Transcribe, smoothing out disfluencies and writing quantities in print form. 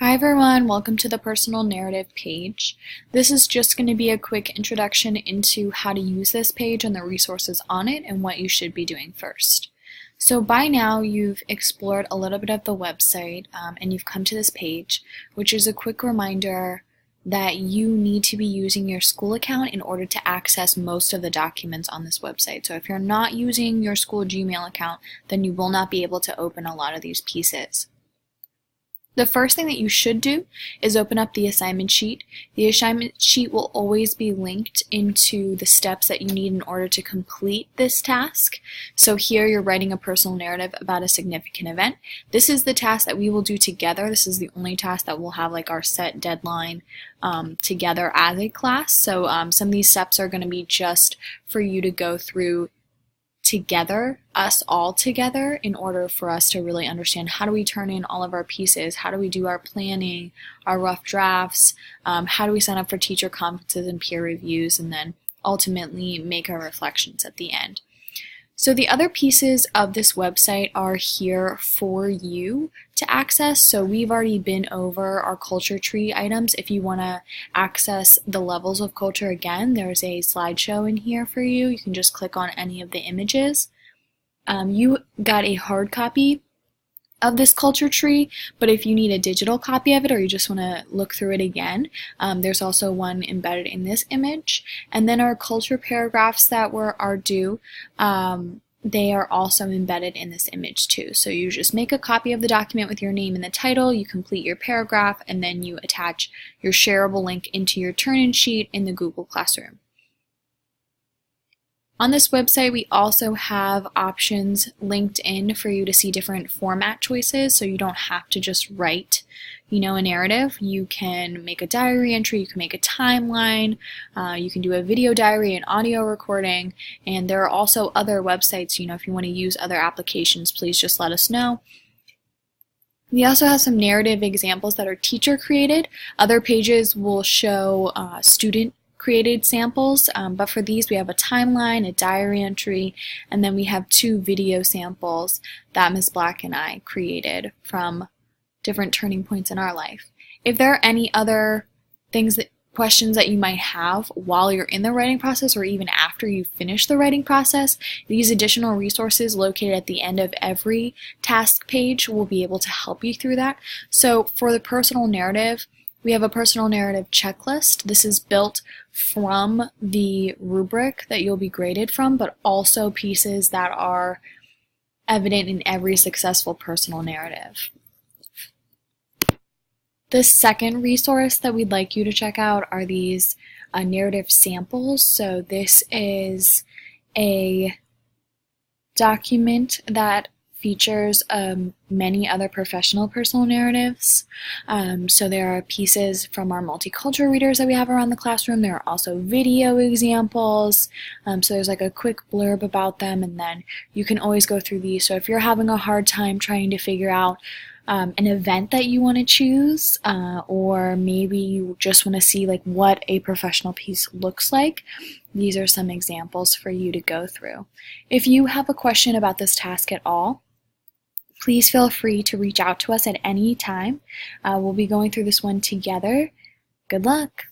Hi everyone, welcome to the personal narrative page. This is just going to be a quick introduction into how to use this page and the resources on it and what you should be doing first. So by now you've explored a little bit of the website and you've come to this page, which is a quick reminder that you need to be using your school account in order to access most of the documents on this website. So if you're not using your school Gmail account, then you will not be able to open a lot of these pieces. The first thing that you should do is open up the assignment sheet. The assignment sheet will always be linked into the steps that you need in order to complete this task. So here you're writing a personal narrative about a significant event. This is the task that we will do together. This is the only task that we'll have like our set deadline together as a class. So some of these steps are going to be just for you to go through together, us all together, in order for us to really understand how do we turn in all of our pieces, how do we do our planning, our rough drafts, how do we sign up for teacher conferences and peer reviews, and then ultimately make our reflections at the end. So the other pieces of this website are here for you to access. So we've already been over our culture tree items. If you want to access the levels of culture again, there's a slideshow in here for you. You can just click on any of the images. You got a hard copy of this culture tree, but if you need a digital copy of it or you just want to look through it again, there's also one embedded in this image. And then our culture paragraphs that are due, they are also embedded in this image too. So you just make a copy of the document with your name in the title, you complete your paragraph, and then you attach your shareable link into your turn-in sheet in the Google Classroom. On this website, we also have options linked in for you to see different format choices, so you don't have to just write, a narrative. You can make a diary entry, you can make a timeline, you can do a video diary, an audio recording, and there are also other websites, if you want to use other applications, please just let us know. We also have some narrative examples that are teacher created. Other pages will show student created samples, but for these we have a timeline, a diary entry, and then we have 2 video samples that Ms. Black and I created from different turning points in our life. If there are any other questions that you might have while you're in the writing process or even after you finish the writing process, these additional resources located at the end of every task page will be able to help you through that. So for the personal narrative, we have a personal narrative checklist. This is built from the rubric that you'll be graded from, but also pieces that are evident in every successful personal narrative. The second resource that we'd like you to check out are these narrative samples. So this is a document that features many other professional personal narratives. So there are pieces from our multicultural readers that we have around the classroom. There are also video examples. So there's like a quick blurb about them, and then you can always go through these. So if you're having a hard time trying to figure out an event that you want to choose, or maybe you just want to see like what a professional piece looks like, these are some examples for you to go through. If you have a question about this task at all, please feel free to reach out to us at any time. We'll be going through this one together. Good luck!